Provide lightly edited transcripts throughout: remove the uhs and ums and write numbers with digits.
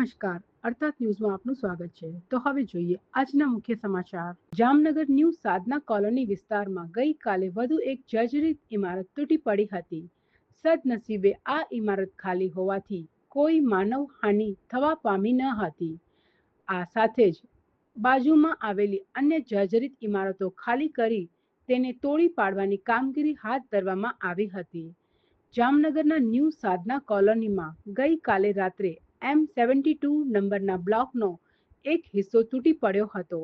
નમસ્કાર, અર્થાત ન્યૂઝમાં આપનું સ્વાગત છે। તો હવે જોઈએ આજના મુખ્ય સમાચાર। જામનગર ન્યૂ સાધના કોલોની વિસ્તારમાં ગઈકાલે વધુ એક જર્જરિત ઇમારત તૂટી પડી હતી। સદનસીબે આ ઇમારત ખાલી હોવાથી કોઈ માનવ હાનિ થવા પામી ન હતી। આ સાથે જ બાજુમાં આવેલી અન્ય જર્જરિત ઇમારતો ખાલી કરી તેને તોડી પાડવાની કામગીરી હાથ ધરવામાં આવી હતી। જામનગરના ન્યૂ સાધના કોલોનીમાં ગઈકાલે રાત્રે M72 નંબરના બ્લોકનો એક હિસ્સો તૂટી પડ્યો હતો।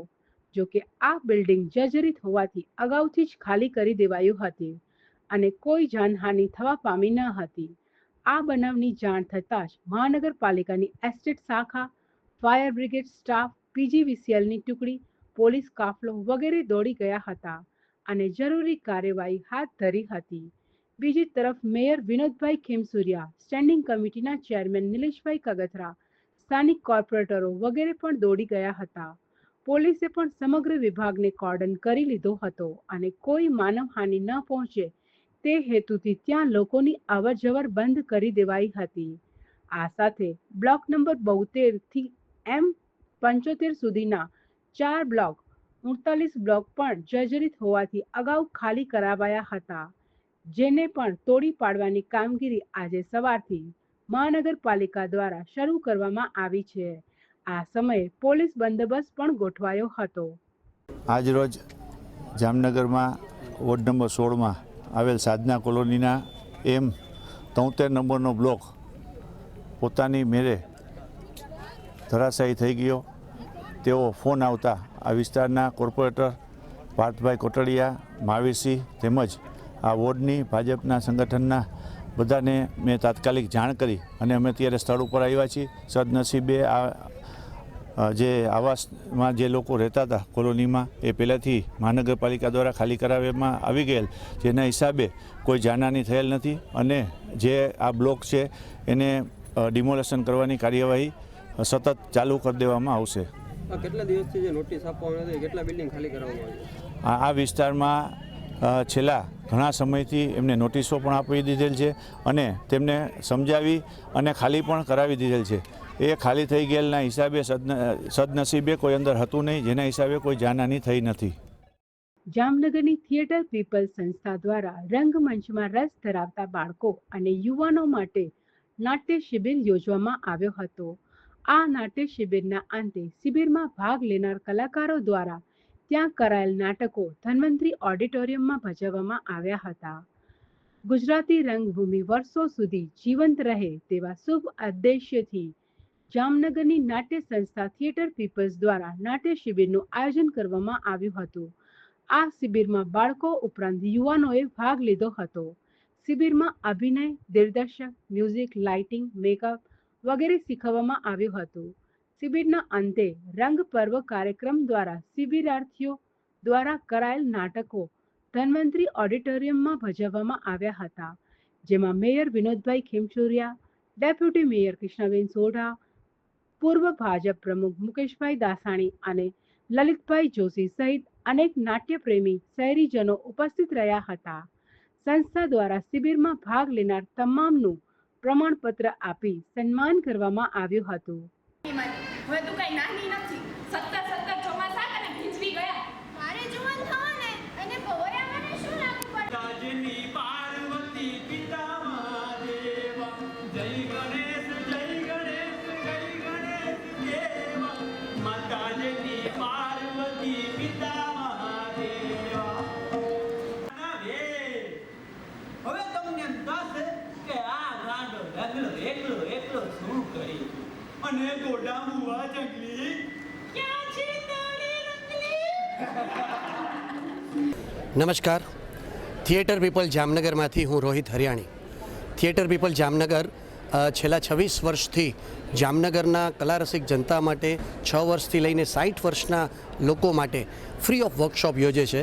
જો કે આ બિલ્ડિંગ જર્જરિત હોવાથી અગાઉથી જ ખાલી કરી દેવાયું હતી અને કોઈ જાનહાનિ થવા પામી ન હતી। આ બનાવની જાણ થતાં જ મહાનગરપાલિકાની એસ્ટેટ શાખા, ફાયર બ્રિગેડ સ્ટાફ, PGVCLની ટુકડી, પોલીસ કાફલો વગેરે દોડી ગયા હતા અને જરૂરી કાર્યવાહી હાથ ધરી હતી। બીજી તરફ મેયર વિનોદભાઈ ખેમસુરિયા, સ્ટેન્ડિંગ કમિટીના ચેરમેન નિલેશભાઈ કગથરા, સ્થાનિક કોર્પોરેટરો વગેરે પણ દોડી ગયા હતા। પોલીસે પણ સમગ્ર વિભાગને કોર્ડન કરી લીધો હતો અને કોઈ માનવહાનિ ન પહોંચે તે હેતુથી ત્યાં લોકોની અવરજવર બંધ કરી દેવાઈ હતી। આ સાથે બ્લોક નંબર 72 થી M75 સુધીના 4 બ્લોક, 39 બ્લોક પણ જર્જરિત હોવાથી અગાઉ ખાલી કરાવાયા હતા, જેને પણ તોડી પાડવાની કામગીરી આજે સવારથી મહાનગરપાલિકા દ્વારા શરૂ કરવામાં આવી છે। આ સમયે પોલીસ બંદોબસ્ત પણ ગોઠવાયો હતો। આજરોજ જામનગરમાં વોર્ડ નંબર 16માં આવેલ સાધના કોલોનીના M73 નંબરનો બ્લોક પોતાની મેરે ધરાશાયી થઈ ગયો તેવો ફોન આવતા આ વિસ્તારના કોર્પોરેટર પાર્થભાઈ કોટડિયા, મહાવીરસિંહ તેમજ આ વોર્ડની ભાજપના સંગઠનના બધાને મેં તાત્કાલિક જાણ કરી અને અમે અત્યારે સ્થળ ઉપર આવ્યા છીએ। સદનસીબે આ જે આવાસમાં જે લોકો રહેતા હતા કોલોનીમાં એ પહેલાંથી મહાનગરપાલિકા દ્વારા ખાલી કરાવવામાં આવી ગયેલ, જેના હિસાબે કોઈ જાનહાનિ થયેલ નથી અને જે આ બ્લોક છે એને ડિમોલેશન કરવાની કાર્યવાહી સતત ચાલુ કરી દેવામાં આવશે। કેટલા દિવસથી જે નોટિસ આપવામાં આવી, કેટલા બિલ્ડિંગ ખાલી કરવામાં આવી? આ વિસ્તારમાં છેલ્લા ઘણા સમયથી એમને નોટિસો પણ આપી દીધેલ છે અને તેમને સમજાવી અને ખાલી પણ કરાવી દીધેલ છે। એ ખાલી થઈ ગયેલના હિસાબે સદનસીબે કોઈ અંદર હતું નહીં, જેના હિસાબે કોઈ જાનહાનિ થઈ નથી। જામનગરની થિયેટર પીપલ સંસ્થા દ્વારા રંગમંચમાં રસ ધરાવતા બાળકો અને યુવાનો માટે નાટ્ય શિબિર યોજવામાં આવ્યો હતો। આ નાટ્ય શિબિરના અંતે શિબિરમાં ભાગ લેનાર કલાકારો દ્વારા ત્યાં કરાયેલ નાટકો ધન્વંતરી ઓડિટોરિયમમાં ભજવવામાં આવ્યા હતા। ગુજરાતી રંગભૂમિ વર્ષો સુધી જીવંત રહે તેવા શુભ ઉદ્દેશ્યથી જામનગરની નાટ્ય સંસ્થા થિયેટર પીપલ્સ દ્વારા નાટ્ય શિબિરનું આયોજન કરવામાં આવ્યું હતું। આ શિબિરમાં બાળકો ઉપરાંત યુવાનોએ ભાગ લીધો હતો। શિબિરમાં અભિનય, દિગ્દર્શક, મ્યુઝિક, લાઇટિંગ, મેકઅપ વગેરે શીખવવામાં આવ્યું હતું। શિબિરના અંતે રંગ પર્વ કાર્યક્રમ દ્વારા શિબિરાર્થીઓ દ્વારા કરાયેલ નાટકો ધન્વંતરી ઓડિટોરિયમમાં ભજવવામાં આવ્યા હતા, જેમાં mayor Vinodbhai Khemsuriya, deputy mayor Krishnaben Sodha, પૂર્વ ભાજપ પ્રમુખ મુકેશભાઈ દાસાણી અને લલિતભાઈ જોશી સહિત અનેક નાટ્યપ્રેમી શહેરીજનો ઉપસ્થિત રહ્યા હતા। સંસ્થા દ્વારા શિબિરમાં ભાગ લેનાર તમામનું પ્રમાણપત્ર આપી સન્માન કરવામાં આવ્યું હતું। હવે તું કઈ નાની નથી, 17 ચોમાસા અને ભીંજવી ગયા, મારે જુવાન થવાને અને ભવરા મને શું લાગુ પડે? રાજની પાર્વતી પિતા મહાદેવ, જય ગણેશ જય ગણેશ જય ગણેશ દેવ, માતાજીની પાર્વતી પિતા મહાદેવ। હવે તમને થશે કે આ ગાંડો એકલો એકલો શું કરી અને ગોડા મુવા જંગલી ક્યાં છે તારી રંગલી? નમસ્કાર, થિયેટર પીપલ જામનગરમાંથી હું રોહિત હરિયાણી। થિયેટર પીપલ જામનગર છેલ્લા 26 વર્ષથી જામનગરના કલારસિક જનતા માટે 6 વર્ષથી લઈને 60 વર્ષના લોકો માટે ફ્રી ઓફ વર્કશોપ યોજે છે,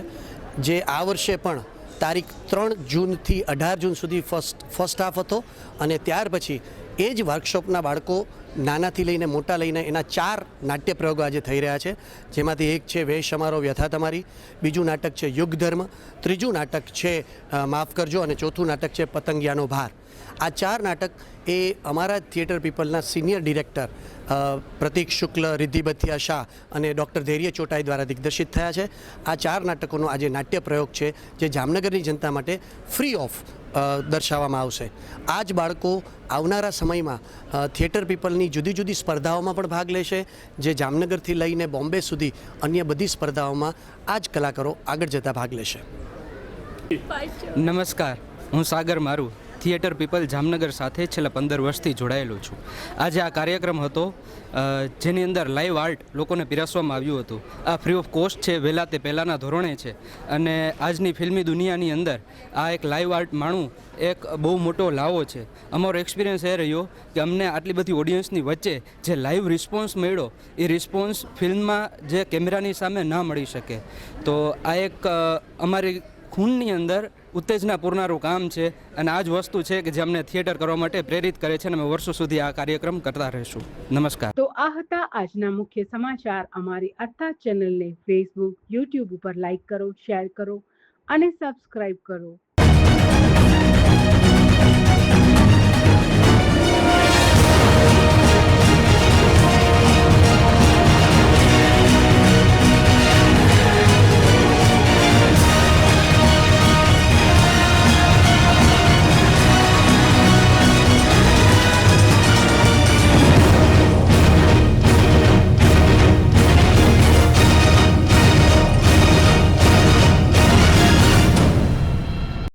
જે આ વર્ષે પણ તારીખ 3 જૂનથી 18 જૂન સુધી ફર્સ્ટ હાફ હતો અને ત્યાર પછી એ જ વર્કશોપના બાળકો નાનાથી લઈને મોટા લઈને એના 4 નાટ્ય પ્રયોગો આજે થઈ રહ્યા છે, જેમાંથી એક છે વેશ અમારો વ્યથા તમારી, બીજું નાટક છે યુગ ધર્મ, ત્રીજું નાટક છે માફ કરજો અને ચોથું નાટક છે પતંગિયાનો ભાર. આ 4 નાટક એ અમારા થિયેટર પીપલના સિનિયર ડિરેક્ટર પ્રતીક શુક્લ, રિદ્ધિ બથિયા શાહ અને ડૉક્ટર ધૈર્ય ચોટાઈ દ્વારા દિગ્દર્શિત થયા છે. આ 4 નાટકોનો આજે નાટ્ય પ્રયોગ છે જે જામનગરની જનતા માટે ફ્રી ઓફ દર્શાવવામાં આવશે. આ જ બાળકો આવનારા સમયમાં થિયેટર પીપલની જુદી જુદી સ્પર્ધાઓમાં પણ ભાગ લેશે, જે જામનગરથી લઈને બોમ્બે સુધી અન્ય બધી સ્પર્ધાઓમાં આ જ કલાકારો આગળ જતા ભાગ લેશે. નમસ્કાર, હું સાગર મારું થિયેટર પીપલ જામનગર સાથે છેલ્લા 15 વર્ષથી જોડાયેલો છું. આજે આ કાર્યક્રમ હતો જેની અંદર લાઈવ આર્ટ લોકોને પીરસવામાં આવ્યું હતું. આ ફ્રી ઓફ કોસ્ટ છે, વહેલા તે પહેલાંના ધોરણે છે અને આજની ફિલ્મી દુનિયાની અંદર આ એક લાઈવ આર્ટ માણવું એક બહુ મોટો લાવો છે. અમારો એક્સપિરિયન્સ એ રહ્યો કે અમને આટલી બધી ઓડિયન્સની વચ્ચે જે લાઈવ રિસ્પોન્સ મળ્યો એ રિસ્પોન્સ ફિલ્મમાં જે કેમેરાની સામે ના મળી શકે. તો આ એક અમારી ખૂનની અંદર ઉત્તેજના પૂરનારું કામ છે અને આ જ વસ્તુ છે કે જે અમને થિયેટર કરવા માટે પ્રેરિત કરે છે અને અમે વર્ષો સુધી આ કાર્યક્રમ કરતા રહીશું. નમસ્કાર. તો આ હતા આજના મુખ્ય સમાચાર. અમારી આસ્થા ચેનલને ફેસબુક, યુટ્યુબ ઉપર લાઈક કરો, શેર કરો અને સબસ્ક્રાઇબ કરો.